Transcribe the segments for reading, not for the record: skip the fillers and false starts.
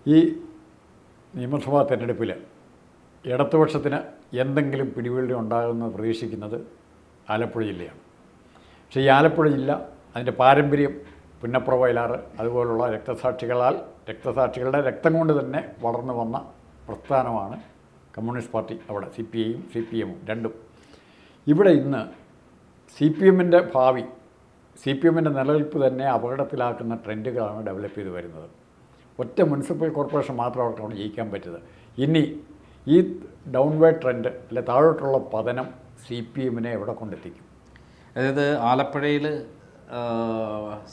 ഈ നിയമസഭാ തെരഞ്ഞെടുപ്പിൽ ഇടതുപക്ഷത്തിന് എന്തെങ്കിലും പിടിവള്ളി ഉണ്ടാകുമെന്ന് പ്രതീക്ഷിക്കുന്നത് ആലപ്പുഴ ജില്ലയാണ്. പക്ഷേ ഈ ആലപ്പുഴ ജില്ല അതിൻ്റെ പാരമ്പര്യം പുന്നപ്ര വയലാറ് അതുപോലുള്ള രക്തസാക്ഷികളുടെ രക്തം കൊണ്ട് തന്നെ വളർന്നു വന്ന പ്രസ്ഥാനമാണ് കമ്മ്യൂണിസ്റ്റ് പാർട്ടി. അവിടെ CPIയും രണ്ടും. ഇവിടെ ഇന്ന് CPMൻ്റെ ഭാവി, CPMൻ്റെ നിലനിൽപ്പ് തന്നെ അപകടത്തിലാക്കുന്ന ട്രെൻഡുകളാണ് ഡെവലപ്പ് ചെയ്ത് വരുന്നത്. ഒറ്റ മുനിസിപ്പൽ കോർപ്പറേഷൻ മാത്രം അവർക്കാണ് ജയിക്കാൻ പറ്റിയത്. ഇനി ഈ ഡൗൺവേർഡ് ട്രെൻഡ് അല്ലെ താഴോട്ടുള്ള പതനം CPMനെ എവിടെ കൊണ്ടെത്തിക്കും? അതായത് ആലപ്പുഴയിൽ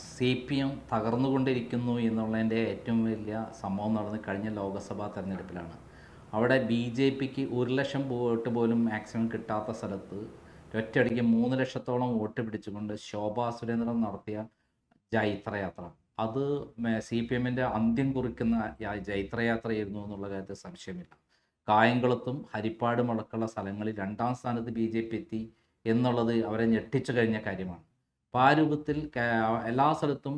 CPM തകർന്നുകൊണ്ടിരിക്കുന്നു എന്നുള്ളതിൻ്റെ ഏറ്റവും വലിയ സംഭവം നടന്നത് കഴിഞ്ഞ ലോക്സഭാ തെരഞ്ഞെടുപ്പിലാണ്. അവിടെ BJPക്ക് 1 ലക്ഷം വോട്ട് പോലും മാക്സിമം കിട്ടാത്ത സ്ഥലത്ത് ഒറ്റയടിക്ക് 3 ലക്ഷത്തോളം വോട്ട് പിടിച്ചുകൊണ്ട് ശോഭാ സുരേന്ദ്രൻ നടത്തിയ ജൈത്രയാത്ര, അത് CPMൻ്റെ അന്ത്യം കുറിക്കുന്ന ജൈത്രയാത്രയായിരുന്നു എന്നുള്ള കാര്യത്തിൽ സംശയമില്ല. കായംകുളത്തും ഹരിപ്പാടും അടക്കമുള്ള സ്ഥലങ്ങളിൽ 2ാം സ്ഥാനത്ത് BJP എത്തി എന്നുള്ളത് അവരെ ഞെട്ടിച്ചു കഴിഞ്ഞ കാര്യമാണ്. അപ്പോൾ ആ രൂപത്തിൽ എല്ലാ സ്ഥലത്തും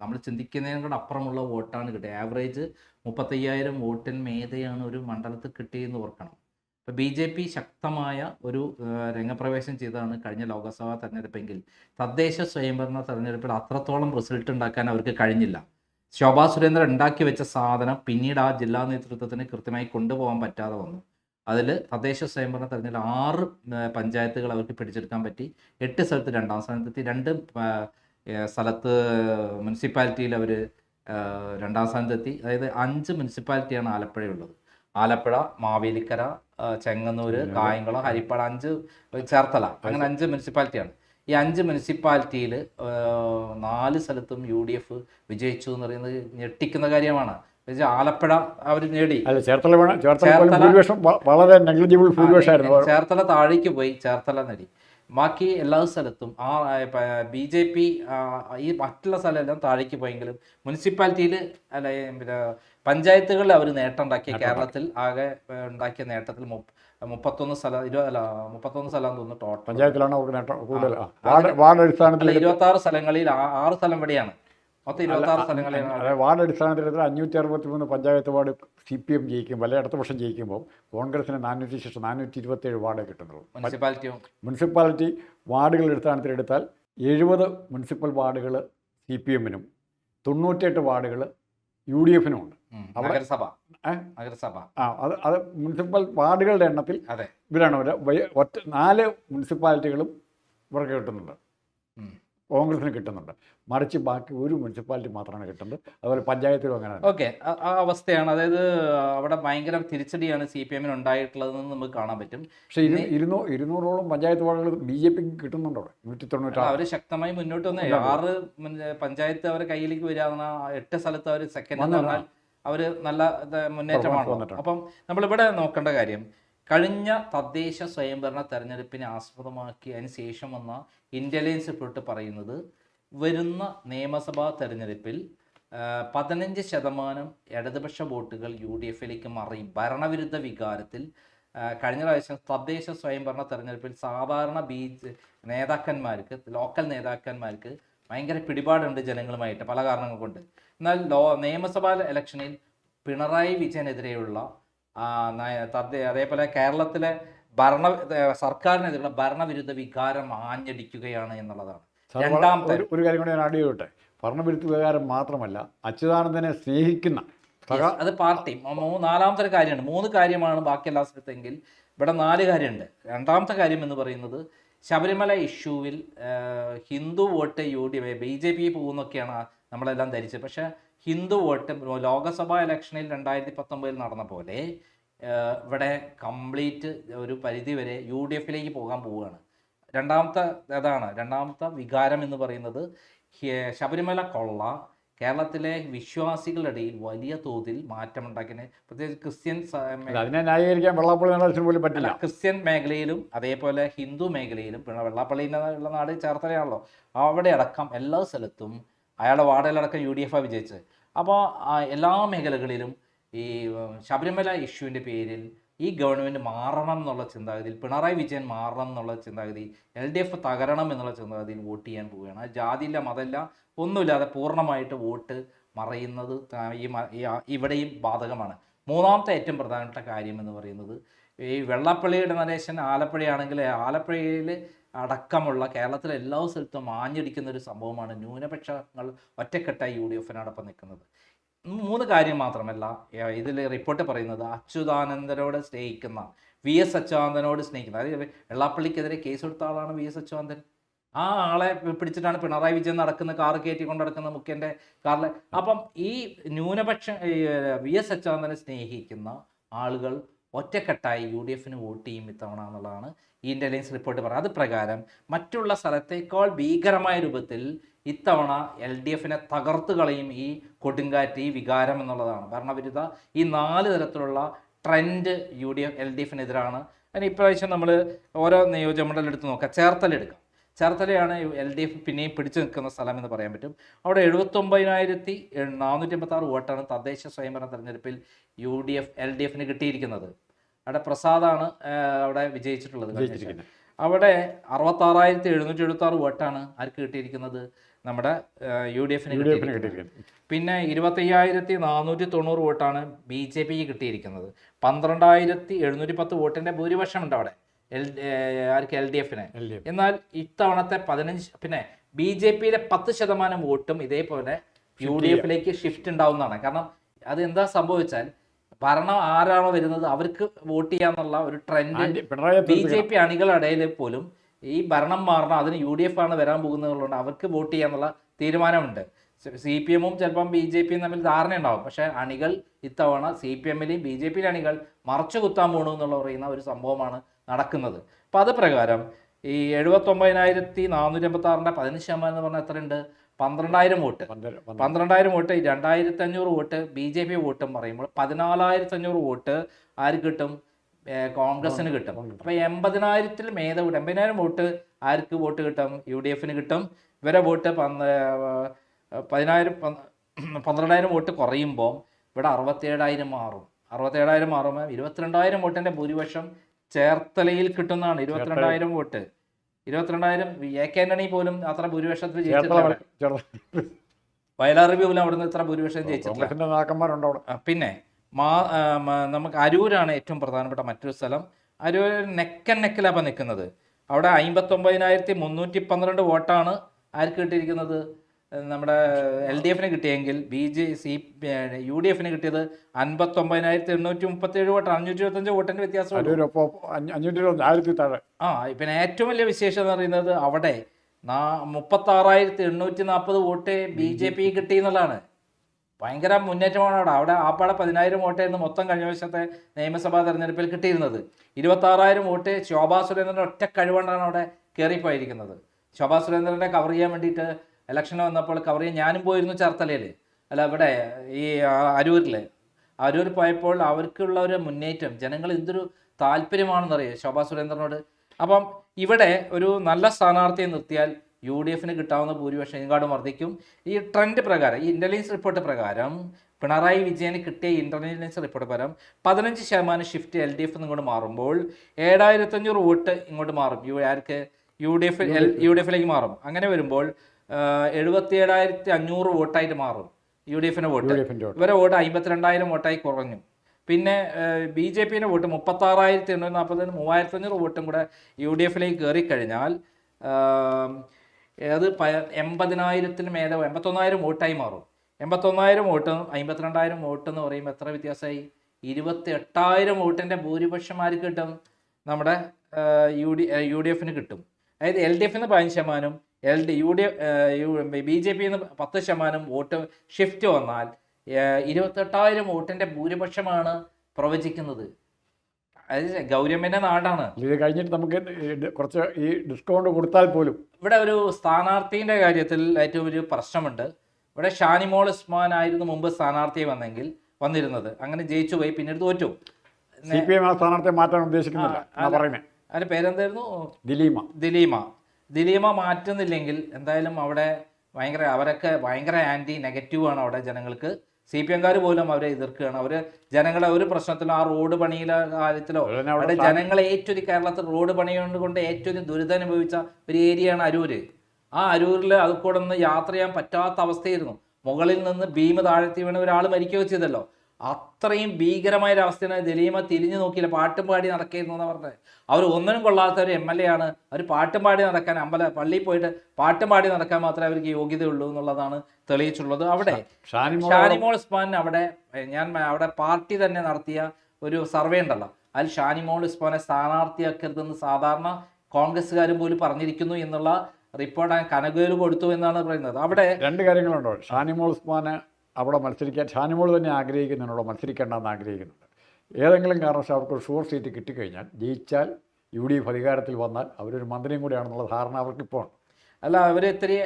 നമ്മൾ ചിന്തിക്കുന്നതിനോട് അപ്പുറമുള്ള വോട്ടാണ് കിട്ടുക. ആവറേജ് 35,000 വോട്ടിന് മേതെയാണ് ഒരു മണ്ഡലത്തിൽ കിട്ടിയെന്ന് ഓർക്കണം. ഇപ്പോൾ BJP ശക്തമായ ഒരു രംഗപ്രവേശം ചെയ്താണ് കഴിഞ്ഞ ലോക്സഭാ തെരഞ്ഞെടുപ്പെങ്കിൽ തദ്ദേശ സ്വയംഭരണ തെരഞ്ഞെടുപ്പിൽ അത്രത്തോളം റിസൾട്ട് ഉണ്ടാക്കാൻ അവർക്ക് കഴിഞ്ഞില്ല. ശോഭാ സുരേന്ദ്രൻ ഉണ്ടാക്കി വെച്ച സാധനം പിന്നീട് ആ ജില്ലാ നേതൃത്വത്തിന് കൃത്യമായി കൊണ്ടുപോകാൻ പറ്റാതെ വന്നു. അതിൽ തദ്ദേശ സ്വയംഭരണ തെരഞ്ഞെടുപ്പിൽ 6 പഞ്ചായത്തുകൾ അവർക്ക് പിടിച്ചെടുക്കാൻ പറ്റി. 8 സ്ഥലത്ത് 2ാം സ്ഥാനത്തെത്തി. 2 സ്ഥലത്ത് മുനിസിപ്പാലിറ്റിയിൽ അവർ 2ാം സ്ഥാനത്തെത്തി. അതായത് 5 മുനിസിപ്പാലിറ്റിയാണ് ആലപ്പുഴയുള്ളത്. ആലപ്പുഴ, മാവേലിക്കര, ചെങ്ങന്നൂർ, കായംകുളം, ഹരിപ്പാട്, 5 ചേർത്തല, അങ്ങനെ 5 മുനിസിപ്പാലിറ്റിയാണ്. ഈ 5 മുനിസിപ്പാലിറ്റിയിൽ 4 സ്ഥലത്തും UDF വിജയിച്ചു എന്ന് പറയുന്നത് ഞെട്ടിക്കുന്ന കാര്യമാണ്. ആലപ്പുഴ അവർ നേടി. ചേർത്തല താഴേക്ക് പോയി, ചേർത്തല നേടി. ബാക്കി എല്ലാ സ്ഥലത്തും BJP ഈ മറ്റുള്ള സ്ഥലമെല്ലാം താഴേക്ക് പോയെങ്കിലും മുനിസിപ്പാലിറ്റിയിൽ പിന്നെ പഞ്ചായത്തുകളിൽ അവർ നേട്ടം ഉണ്ടാക്കിയ കേരളത്തിൽ ആകെ ഉണ്ടാക്കിയ നേട്ടത്തിൽ 31 സ്ഥലം 31 സ്ഥലം തോന്നുന്നു ടോട്ടൽ പഞ്ചായത്തിലാണ്. 26 സ്ഥലങ്ങളിൽ 6 സ്ഥലം ഇവിടെയാണ്. മൊത്തം 26 സ്ഥലങ്ങളിലാണ്. വാർഡ് അടിസ്ഥാനത്തിൽ 563 പഞ്ചായത്ത് വാർഡ് CPM ജയിക്കും, വല്ല ഇടതുപക്ഷം ജയിക്കുമ്പോൾ കോൺഗ്രസിന് 427 വാർഡ് കിട്ടുന്നുള്ളൂ. മുനിസിപ്പാലിറ്റി വാർഡുകൾ അടിസ്ഥാനത്തിലെടുത്താൽ 70 മുനിസിപ്പൽ വാർഡുകൾ CPMനും 98 വാർഡുകൾ UDFനും ഉണ്ട്. അത് മുനിസിപ്പൽ വാർഡുകളുടെ എണ്ണത്തിൽ ഇവരാണ്. 4 മുനിസിപ്പാലിറ്റികളും ഇവർക്ക് കിട്ടുന്നുണ്ട്, കോൺഗ്രസിന് കിട്ടുന്നുണ്ട്. മറിച്ച് ബാക്കി ഒരു മുനിസിപ്പാലിറ്റി മാത്രമാണ് കിട്ടുന്നത്. അതുപോലെ പഞ്ചായത്തിലും അങ്ങനെയാണ്. ഓക്കെ, ആ അവസ്ഥയാണ്. അതായത് അവിടെ ഭയങ്കര തിരിച്ചടിയാണ് CPMന് ഉണ്ടായിട്ടുള്ളതെന്ന് നമുക്ക് കാണാൻ പറ്റും. പക്ഷേ 200ഓളം പഞ്ചായത്ത് വാർഡുകൾ BJPക്ക് കിട്ടുന്നുണ്ടോ? 196. അവർ ശക്തമായി മുന്നോട്ട് വന്ന് 6 പഞ്ചായത്ത് അവരുടെ കയ്യിലേക്ക് വരിക. 8 സ്ഥലത്ത് അവർ സെക്കൻഡ് എന്ന് പറഞ്ഞാൽ അവർ നല്ല മുന്നേറ്റമാണ്. അപ്പം നമ്മളിവിടെ നോക്കേണ്ട കാര്യം, കഴിഞ്ഞ തദ്ദേശ സ്വയംഭരണ തെരഞ്ഞെടുപ്പിനെ ആസ്പദമാക്കി അതിന് ശേഷം വന്ന ഇൻ്റലിജൻസ് റിപ്പോർട്ട് പറയുന്നത് വരുന്ന നിയമസഭാ തെരഞ്ഞെടുപ്പിൽ 15% ഇടതുപക്ഷ വോട്ടുകൾ UDFിലേക്ക് മാറി ഭരണവിരുദ്ധ വികാരത്തിൽ. കഴിഞ്ഞ പ്രാവശ്യം തദ്ദേശ സ്വയംഭരണ തെരഞ്ഞെടുപ്പിൽ സാധാരണ നേതാക്കന്മാർക്ക്, ലോക്കൽ നേതാക്കന്മാർക്ക് ഭയങ്കര പിടിപാടുണ്ട് ജനങ്ങളുമായിട്ട് പല കാരണങ്ങൾ കൊണ്ട്. എന്നാൽ നിയമസഭാ ഇലക്ഷനിൽ പിണറായി വിജയനെതിരെയുള്ള അതേപോലെ കേരളത്തിലെ സർക്കാരിനെതിരെയുള്ള ഭരണവിരുദ്ധ വികാരം ആഞ്ഞടിക്കുകയാണ് എന്നുള്ളതാണ്. രണ്ടാമത്തെ ഒരു കാര്യം കൂടി ഞാൻ ആഡ് ചെയ്യട്ടെ. ഭരണവിരുദ്ധ വികാരം മാത്രമല്ല, അച്യുതാനന്ദനെ സ്നേഹിക്കുന്ന അത് പാർട്ടി. 4ാമത്തെ കാര്യമാണ്. 3 കാര്യമാണ് ബാക്കി എല്ലാ സ്ഥലത്തെങ്കിൽ ഇവിടെ 4 കാര്യമുണ്ട്. രണ്ടാമത്തെ കാര്യം എന്ന് പറയുന്നത് ശബരിമല ഇഷ്യൂവിൽ ഹിന്ദു വോട്ട് BJP പോകുന്നൊക്കെയാണ് നമ്മളെല്ലാം ധരിച്ചത്. പക്ഷേ ഹിന്ദു വോട്ട് ലോക്സഭാ ഇലക്ഷനിൽ 2019 നടന്ന പോലെ ഇവിടെ കംപ്ലീറ്റ് ഒരു പരിധി വരെ UDFിലേക്ക് പോകാൻ പോവുകയാണ്. രണ്ടാമത്തെ വികാരം എന്ന് പറയുന്നത് ശബരിമല കൊള്ള കേരളത്തിലെ വിശ്വാസികളുടെ ഇടയിൽ വലിയ തോതിൽ മാറ്റമുണ്ടാക്കിയ, പ്രത്യേകിച്ച് ക്രിസ്ത്യൻ മേഖലയിലും അതേപോലെ ഹിന്ദു മേഖലയിലും. വെള്ളാപ്പള്ളിയുള്ള നാട് ചേർത്തലയാണല്ലോ, അവിടെ അടക്കം എല്ലാ സ്ഥലത്തും അയാളുടെ വാർഡിലടക്കം UDF വിജയിച്ചത്. അപ്പോൾ എല്ലാ മേഖലകളിലും ഈ ശബരിമല ഇഷ്യൂവിൻ്റെ പേരിൽ ഈ ഗവൺമെൻറ് മാറണം എന്നുള്ള ചിന്താഗതിയിൽ, പിണറായി വിജയൻ മാറണം എന്നുള്ള ചിന്താഗതി, LDF തകരണം എന്നുള്ള ചിന്താഗതിയിൽ വോട്ട് ചെയ്യാൻ പോവുകയാണ്. ജാതിയില്ല, മതമില്ല, ഒന്നുമില്ലാതെ പൂർണ്ണമായിട്ട് വോട്ട് മറയുന്നത് ഇവിടെയും ബാധകമാണ്. മൂന്നാമത്തെ ഏറ്റവും പ്രധാനപ്പെട്ട കാര്യം എന്ന് പറയുന്നത് ഈ വെള്ളാപ്പള്ളിയുടെ നടേശൻ ആലപ്പുഴയാണെങ്കിൽ ആലപ്പുഴയിൽ അടക്കമുള്ള കേരളത്തിലെ എല്ലാ സ്ഥലത്തും ആഞ്ഞടിക്കുന്ന ഒരു സംഭവമാണ് ന്യൂനപക്ഷങ്ങൾ ഒറ്റക്കെട്ടായി UDFനോടൊപ്പം നിൽക്കുന്നത്. 3 കാര്യം മാത്രമല്ല ഇതിൽ റിപ്പോർട്ട് പറയുന്നത്. അച്യുതാനന്ദനോട് സ്നേഹിക്കുന്ന VS അച്യുതാനന്ദനോട് സ്നേഹിക്കുന്ന, അതായത് വെള്ളാപ്പള്ളിക്കെതിരെ കേസ് കൊടുത്ത ആളാണ് VS അച്യുതാനന്ദൻ. ആ ആളെ പിടിച്ചിട്ടാണ് പിണറായി വിജയൻ നടക്കുന്ന കാറ് കയറ്റി കൊണ്ട് നടക്കുന്ന മുഖ്യൻ്റെ കാറിൽ. അപ്പം ഈ ന്യൂനപക്ഷ VS അച്യുതാനന്ദനെ സ്നേഹിക്കുന്ന ആളുകൾ ഒറ്റക്കെട്ടായി UDFന് വോട്ട് ചെയ്യും ഇത്തവണ എന്നുള്ളതാണ് ഈ ഇൻ്റലിജൻസ് റിപ്പോർട്ട് പറയുന്നത്. അത് പ്രകാരം മറ്റുള്ള സ്ഥലത്തേക്കാൾ ഭീകരമായ രൂപത്തിൽ ഇത്തവണ LDFനെ തകർത്ത് കളയും ഈ കൊടുങ്കാറ്റ്, ഈ വികാരം എന്നുള്ളതാണ്. ഭരണവിരുദ്ധ ഈ 4 തരത്തിലുള്ള ട്രെൻഡ് LDFനെതിരാണ്. അതിന് ഇപ്രാവശ്യം നമ്മൾ ഓരോ നിയോജകമണ്ഡലം എടുത്ത് നോക്കാം. ചേർത്തലെടുക്കാം. ചേർത്തലയാണ് LDF പിന്നെയും പിടിച്ചു നിൽക്കുന്ന സ്ഥലം എന്ന് പറയാൻ പറ്റും. അവിടെ 79,486 വോട്ടാണ് തദ്ദേശ സ്വയംഭരണ തെരഞ്ഞെടുപ്പിൽ LDFന് കിട്ടിയിരിക്കുന്നത്. അവിടെ പ്രസാദാണ് അവിടെ വിജയിച്ചിട്ടുള്ളത്. അവിടെ 66,776 വോട്ടാണ് ആർക്ക് കിട്ടിയിരിക്കുന്നത്? നമ്മുടെ UDFന് കിട്ടിയിരിക്കുന്നത്. പിന്നെ 25,490 വോട്ടാണ് BJPക്ക് കിട്ടിയിരിക്കുന്നത്. 12,710 വോട്ടിൻ്റെ ഭൂരിപക്ഷമുണ്ട് അവിടെ ആർക്ക് LDFന്. എന്നാൽ ഇത്തവണത്തെ 15 പിന്നെ BJPയിലെ 10% വോട്ടും ഇതേപോലെ UDFലേക്ക് ഷിഫ്റ്റ് ഉണ്ടാവുന്നതാണ്. കാരണം അത് എന്താ സംഭവിച്ചാൽ ഭരണം ആരാണോ വരുന്നത് അവർക്ക് വോട്ട് ചെയ്യാന്നുള്ള ഒരു ട്രെൻഡ് BJP അണികളിടയിൽ പോലും ഈ ഭരണം മാറണം, അതിന് UDF ആണ് വരാൻ പോകുന്നതുകൊണ്ട് അവർക്ക് വോട്ട് ചെയ്യാന്നുള്ള തീരുമാനമുണ്ട്. CPM-ഉം ചിലപ്പം BJPയും തമ്മിൽ ധാരണ ഉണ്ടാവും. പക്ഷേ അണികൾ ഇത്തവണ CPM-ലെയും BJPയിലെ അണികൾ മറച്ചു കുത്താൻ പോകണു എന്നുള്ള പറയുന്ന ഒരു സംഭവമാണ് നടക്കുന്നത്. അപ്പോൾ അത് പ്രകാരം ഈ 79,486-ന്റെ 15% എന്ന് പറഞ്ഞാൽ എത്രയുണ്ട്? 12,000 വോട്ട്. 12,000 വോട്ട്, 2,500 വോട്ട് BJP വോട്ടും പറയുമ്പോൾ 14,500 വോട്ട് ആർക്ക് കിട്ടും? കോൺഗ്രസിന് കിട്ടും. അപ്പോൾ 80,000-ൽ മേലെ 80,000 വോട്ട് ആർക്ക് വോട്ട് കിട്ടും? UDFന് കിട്ടും. ഇവരെ വോട്ട് 12,000 വോട്ട് കുറയുമ്പോൾ ഇവിടെ 67,000 മാറും. 67,000 മാറുമ്പോൾ 22,000 വോട്ടിൻ്റെ ഭൂരിപക്ഷം ചേർത്തലയിൽ കിട്ടുന്നതാണ്. 22,000 വോട്ട്. 22,000 AK ആന്റണി പോലും അത്ര ഭൂരിപക്ഷത്തിൽ ജയിച്ചിട്ടില്ല. വയലാർ പോലും അവിടുന്ന് ഇത്ര ഭൂരിപക്ഷം ജയിച്ചിട്ടില്ല. പിന്നെ നമുക്ക് അരൂരാണ് ഏറ്റവും പ്രധാനപ്പെട്ട മറ്റൊരു സ്ഥലം. അരൂർ നെക്കിലാണ് നിൽക്കുന്നത്. അവിടെ 59,312 വോട്ടാണ് ആർക്ക് കിട്ടിയിരിക്കുന്നത്? നമ്മുടെ LDFന് കിട്ടിയെങ്കിൽ UDFന് കിട്ടിയത് 59,837 വോട്ട്. 525 വോട്ടിന്റെ വ്യത്യാസം. പിന്നെ ഏറ്റവും വലിയ വിശേഷം എന്ന് പറയുന്നത് അവിടെ 36,840 വോട്ട് BJP കിട്ടി എന്നുള്ളതാണ്. ഭയങ്കര മുന്നേറ്റമാണ് അവിടെ. ആപ്പാടെ 10,000 വോട്ടായിരുന്നു മൊത്തം കഴിഞ്ഞ വർഷത്തെ നിയമസഭാ തെരഞ്ഞെടുപ്പിൽ കിട്ടിയിരുന്നത്. 26,000 വോട്ട് ശോഭാ സുരേന്ദ്രൻ്റെ ഒറ്റ കഴിവുകൊണ്ടാണ് അവിടെ കയറിപ്പോയിരിക്കുന്നത്. ശോഭാ സുരേന്ദ്രനെ കവർ ചെയ്യാൻ വേണ്ടിയിട്ട് ഇലക്ഷൻ വന്നപ്പോൾ കവർ ചെയ്യാൻ ഞാനും പോയിരുന്നു ചേർത്തലയിൽ. അല്ല ഇവിടെ ഈ അരൂർ പോയപ്പോൾ അവർക്കുള്ള ഒരു മുന്നേറ്റം, ജനങ്ങൾ എന്തൊരു താല്പര്യമാണെന്നറിയാം ശോഭാ സുരേന്ദ്രനോട്. അപ്പം ഇവിടെ ഒരു നല്ല സ്ഥാനാർത്ഥിയെ നിർത്തിയാൽ UDFന് കിട്ടാവുന്ന ഭൂരിപക്ഷം ഇതിനെക്കാളും വർദ്ധിക്കും. ഈ ട്രെൻഡ് പ്രകാരം, ഈ ഇൻ്റലിജൻസ് റിപ്പോർട്ട് പ്രകാരം, പിണറായി വിജയന് കിട്ടിയ ഇൻ്റലിജൻസ് റിപ്പോർട്ട് പ്രകാരം 15% ഷിഫ്റ്റ് LDF ഇങ്ങോട്ട് മാറുമ്പോൾ 7,500 വോട്ട് ഇങ്ങോട്ട് മാറും. ആർക്ക്? UDFിലേക്ക് മാറും. അങ്ങനെ വരുമ്പോൾ 77,500 വോട്ടായിട്ട് മാറും UDFിൻ്റെ വോട്ട്. ഇവരെ വോട്ട് 52,000 വോട്ടായി കുറഞ്ഞു. പിന്നെ BJPയുടെ വോട്ട് 36,840, 3,500 വോട്ടും കൂടെ UDFിലേക്ക് കയറിക്കഴിഞ്ഞാൽ അത് 80,000-ന് മേലെ 81,000 വോട്ടായി മാറും. 81,000 വോട്ടും 52,000 വോട്ട് എന്ന് പറയുമ്പോൾ എത്ര വ്യത്യാസമായി? 28,000 വോട്ടിൻ്റെ ഭൂരിപക്ഷം ആർക്ക് കിട്ടും? നമ്മുടെ UDFന് കിട്ടും. അതായത് LDFന്ന് 15%, BJPന്ന് 10% വോട്ട് ഷിഫ്റ്റ് വന്നാൽ 28,000 വോട്ടിൻ്റെ ഭൂരിപക്ഷമാണ് പ്രവചിക്കുന്നത്. അത് ഗൗരവന്റെ നാടാണ്. ഇത് കഴിഞ്ഞിട്ട് നമുക്ക് കുറച്ച് ഈ ഡിസ്കൗണ്ട് കൊടുത്താൽ പോലും ഇവിടെ ഒരു സ്ഥാനാർത്ഥിയുടെ കാര്യത്തിൽ ഏറ്റവും ഒരു പ്രശ്നമുണ്ട്. ഇവിടെ ഷാനിമോൾ ഉസ്മാൻ ആയിരുന്നു മുമ്പ് സ്ഥാനാർത്ഥിയെ വന്നിരുന്നത്. അങ്ങനെ ജയിച്ചു പോയി, പിന്നീട് തോറ്റു. CPM സ്ഥാനാർത്ഥിയെ മാറ്റാൻ ഉദ്ദേശിക്കുന്നില്ല. അതിന്റെ പേരെന്തായിരുന്നു? ദിലീമ മാറ്റുന്നില്ലെങ്കിൽ എന്തായാലും അവിടെ അവരൊക്കെ ഭയങ്കര നെഗറ്റീവാണ് അവിടെ ജനങ്ങൾക്ക്. CPM-കാർ പോലും അവരെ എതിർക്കുകയാണ്. അവർ ജനങ്ങളെ ഒരു പ്രശ്നത്തിലോ ആ റോഡ് പണിയിലെ കാര്യത്തിലോ അവിടെ ജനങ്ങളെ ഏറ്റവും കേരളത്തിൽ റോഡ് പണി കൊണ്ട് ഏറ്റവും ദുരിതം അനുഭവിച്ച ഒരു ഏരിയയാണ് അരൂര്. ആ അരൂരിൽ അതുകൂടെ ഒന്ന് യാത്ര ചെയ്യാൻ പറ്റാത്ത അവസ്ഥയായിരുന്നു. മുകളിൽ നിന്ന് ഭീമ താഴ്ത്തി വീണ് ഒരാൾ മരിക്കുകയോ ചെയ്തല്ലോ. അത്രയും ഭീകരമായ ഒരു അവസ്ഥയാണ്. ജലീമ തിരിഞ്ഞു നോക്കിയില്ല, പാട്ടും പാടി നടക്കായിരുന്നു എന്നാണ് പറഞ്ഞത്. അവർ ഒന്നിനും കൊള്ളാത്ത ഒരു MLA ആണ്. അവർ പാട്ടും പാടി നടക്കാൻ പള്ളിയിൽ പോയിട്ട് പാട്ടും പാടി നടക്കാൻ മാത്രമേ അവർക്ക് യോഗ്യതയുള്ളൂ എന്നുള്ളതാണ് തെളിയിച്ചുള്ളത്. അവിടെ ഷാനിമോൾ ഉസ്മാൻ അവിടെ പാർട്ടി തന്നെ നടത്തിയ ഒരു സർവേ ഉണ്ടല്ലോ, അതിൽ ഷാനിമോൾ ഉസ്മാനെ സ്ഥാനാർത്ഥിയാക്കരുതെന്ന് സാധാരണ കോൺഗ്രസ്സുകാരും പോലും പറഞ്ഞിരിക്കുന്നു എന്നുള്ള റിപ്പോർട്ട് കനകയിൽ കൊടുത്തു എന്നാണ് പറയുന്നത്. അവിടെ രണ്ട് കാര്യങ്ങളുണ്ടോ. ഷാനിമോൾ ഉസ്മാന് അവിടെ മത്സരിക്കാൻ ഷാനിമോൾ തന്നെ ആഗ്രഹിക്കുന്നതിനോട് മത്സരിക്കേണ്ടെന്ന് ആഗ്രഹിക്കുന്നുണ്ട്. ഏതെങ്കിലും കാരണവശാൽ അവർക്കൊരു ഷുവർ സീറ്റ് കിട്ടിക്കഴിഞ്ഞാൽ, ജയിച്ചാൽ UDF അധികാരത്തിൽ വന്നാൽ അവരൊരു മന്ത്രിയും കൂടിയാണെന്നുള്ള ധാരണ അവർക്കിപ്പോൾ ഉണ്ട്. അല്ല, അവർ ഇത്തിരി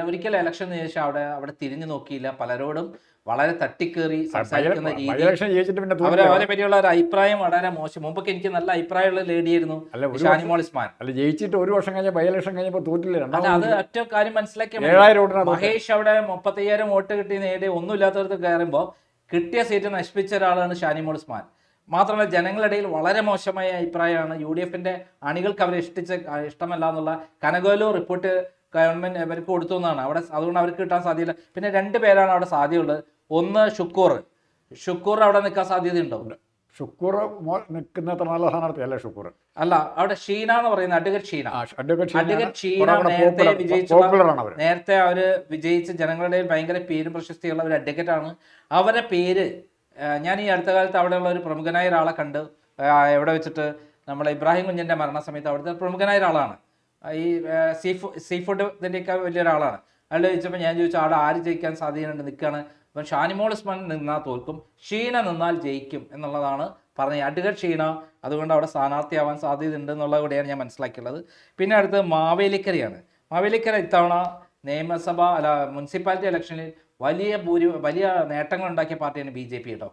ഒരിക്കലും ഇലക്ഷന് ശേഷം അവിടെ തിരിഞ്ഞു നോക്കിയില്ല. പലരോടും വളരെ തട്ടിക്കേറി സംസാരിക്കുന്ന രീതി, അവരെ പറ്റിയുള്ള ഒരു അഭിപ്രായം വളരെ മോശം. മുമ്പൊക്കെ എനിക്ക് നല്ല അഭിപ്രായമുള്ള ലേഡിയായിരുന്നു ഷാനിമോൾ ഉസ്മാൻ. അല്ല, ജയിച്ചിട്ട് ഒരു വർഷം കഴിഞ്ഞ ബൈ ഇലക്ഷൻ കഴിഞ്ഞപ്പോൾ തോറ്റില്ല. അത് ഒറ്റ കാര്യം മനസ്സിലാക്കിയാൽ മഹേഷ് അവിടെ 35,000 വോട്ട് കിട്ടി നേടി ഒന്നുമില്ലാത്തവർക്ക് കയറുമ്പോൾ കിട്ടിയ സീറ്റ് നശിപ്പിച്ച ഒരാളാണ് ഷാനിമോൾ ഉസ്മാൻ. മാത്രമല്ല ജനങ്ങളിടയിൽ വളരെ മോശമായ അഭിപ്രായമാണ്. UDFന്റെ അണികൾക്ക് അവരെ ഇഷ്ടമല്ല എന്നുള്ള കനകോലു റിപ്പോർട്ട് ഗവൺമെന്റ് അവർക്ക് കൊടുത്തു എന്നാണ് അവിടെ. അതുകൊണ്ട് അവർക്ക് കിട്ടാൻ സാധ്യതയില്ല. പിന്നെ 2 പേരാണ് അവിടെ സാധ്യതയുള്ളത്. ഒന്ന് ഷുക്കൂർ അവിടെ നിൽക്കാൻ സാധ്യതയുണ്ടോ? ഷുക്കൂർ നിൽക്കുന്ന നല്ല സ്ഥാനാർത്ഥി അല്ല ഷുക്കൂർ. അല്ല, അവിടെ ഷീന എന്ന് പറയുന്ന അഡ്വക്കേറ്റ് ഷീന നേരത്തെ അവര് വിജയിച്ച് ജനങ്ങളുടെ ഭയങ്കര പേരും പ്രശസ്തിയുള്ള ഒരു അഡ്വക്കേറ്റ് ആണ്. അവരുടെ പേര് ഞാൻ ഈ അടുത്ത കാലത്ത് അവിടെയുള്ള ഒരു പ്രമുഖനായ ഒരാളെ കണ്ട്, എവിടെ വെച്ചിട്ട് നമ്മുടെ ഇബ്രാഹിം കുഞ്ഞിന്റെ മരണസമയത്ത് അവിടുത്തെ പ്രമുഖനായ ഒരാളാണ്. ഈ സീ ഫുഡ് ഇതിൻ്റെയൊക്കെ വലിയൊരാളാണ്. അയാൾ ചോദിച്ചപ്പോൾ ഞാൻ ചോദിച്ചു അവിടെ ആര് ജയിക്കാൻ സാധ്യതയുണ്ട് നിൽക്കുകയാണ്. അപ്പം ഷാനിമോൾ ഉസ്മാൻ നിന്നാൽ തോൽക്കും, ഷീന നിന്നാൽ ജയിക്കും എന്നുള്ളതാണ് പറഞ്ഞത്. അഡ്വക്കേറ്റ് ഷീന അതുകൊണ്ട് അവിടെ സ്ഥാനാർത്ഥിയാവാൻ സാധ്യതയുണ്ട് എന്നുള്ളത് കൂടെയാണ് ഞാൻ മനസ്സിലാക്കിയുള്ളത്. പിന്നെ അടുത്ത് മാവേലിക്കരയാണ്. മാവേലിക്കര ഇത്തവണ മുനിസിപ്പാലിറ്റി ഇലക്ഷനിൽ വലിയ നേട്ടങ്ങൾ ഉണ്ടാക്കിയ പാർട്ടിയാണ് BJP കേട്ടോ.